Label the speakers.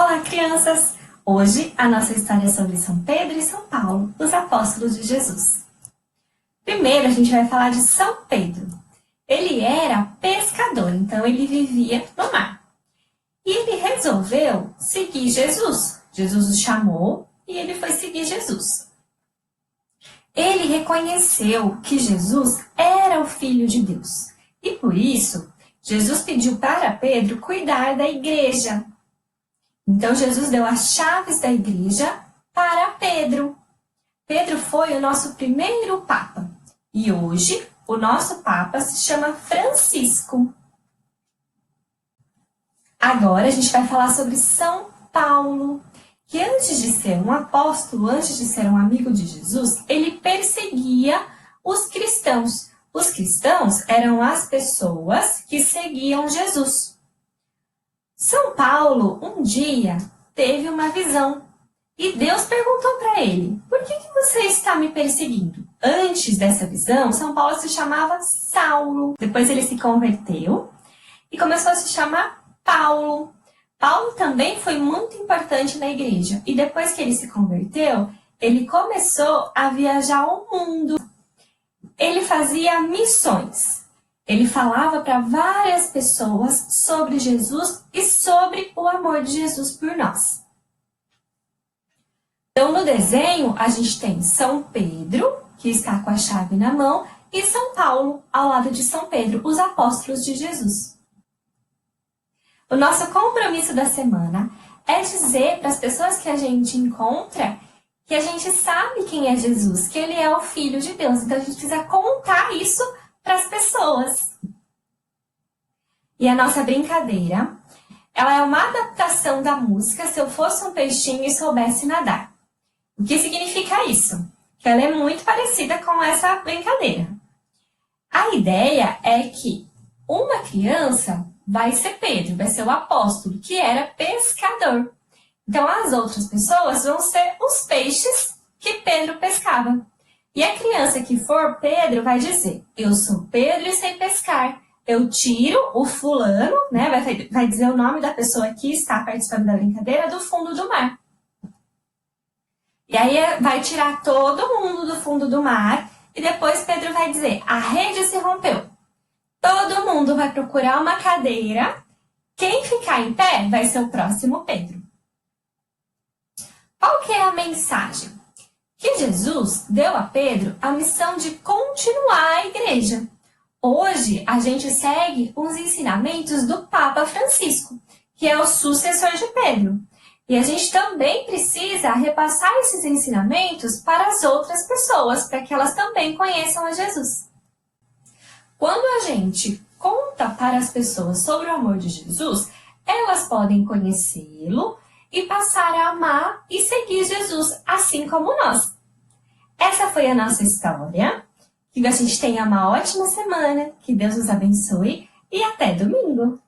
Speaker 1: Olá, crianças! Hoje a nossa história é sobre São Pedro e São Paulo, os apóstolos de Jesus. Primeiro a gente vai falar de São Pedro. Ele era pescador, então ele vivia no mar. E ele resolveu seguir Jesus. Jesus o chamou e ele foi seguir Jesus. Ele reconheceu que Jesus era o Filho de Deus. E por isso, Jesus pediu para Pedro cuidar da igreja. Então, Jesus deu as chaves da igreja para Pedro. Pedro foi o nosso primeiro Papa. E hoje, o nosso Papa se chama Francisco. Agora, a gente vai falar sobre São Paulo, que antes de ser um apóstolo, antes de ser um amigo de Jesus, ele perseguia os cristãos. Os cristãos eram as pessoas que seguiam Jesus. São Paulo, um dia, teve uma visão e Deus perguntou para ele: por que você está me perseguindo? Antes dessa visão, São Paulo se chamava Saulo. Depois ele se converteu e começou a se chamar Paulo. Paulo também foi muito importante na igreja e depois que ele se converteu, ele começou a viajar o mundo. Ele fazia missões. Ele falava para várias pessoas sobre Jesus e sobre o amor de Jesus por nós. Então, no desenho, a gente tem São Pedro, que está com a chave na mão, e São Paulo, ao lado de São Pedro, os apóstolos de Jesus. O nosso compromisso da semana é dizer para as pessoas que a gente encontra que a gente sabe quem é Jesus, que ele é o Filho de Deus. Então, a gente precisa contar isso para as pessoas. E a nossa brincadeira, ela é uma adaptação da música Se Eu Fosse um Peixinho e Soubesse Nadar. O que significa isso? Que ela é muito parecida com essa brincadeira. A ideia é que uma criança vai ser Pedro, vai ser o apóstolo, que era pescador. Então, as outras pessoas vão ser os peixes que Pedro pescava. E a criança que for Pedro vai dizer: eu sou Pedro e sei pescar. Eu tiro o fulano, né? Vai dizer o nome da pessoa que está participando da brincadeira do fundo do mar. E aí vai tirar todo mundo do fundo do mar. E depois Pedro vai dizer: a rede se rompeu. Todo mundo vai procurar uma cadeira. Quem ficar em pé vai ser o próximo Pedro. Qual que é a mensagem? Que Jesus deu a Pedro a missão de continuar a igreja. Hoje, a gente segue os ensinamentos do Papa Francisco, que é o sucessor de Pedro. E a gente também precisa repassar esses ensinamentos para as outras pessoas, para que elas também conheçam a Jesus. Quando a gente conta para as pessoas sobre o amor de Jesus, elas podem conhecê-lo e passar a amar e seguir Jesus, assim como nós. Essa foi a nossa história. Que a gente tenha uma ótima semana, que Deus nos abençoe e até domingo!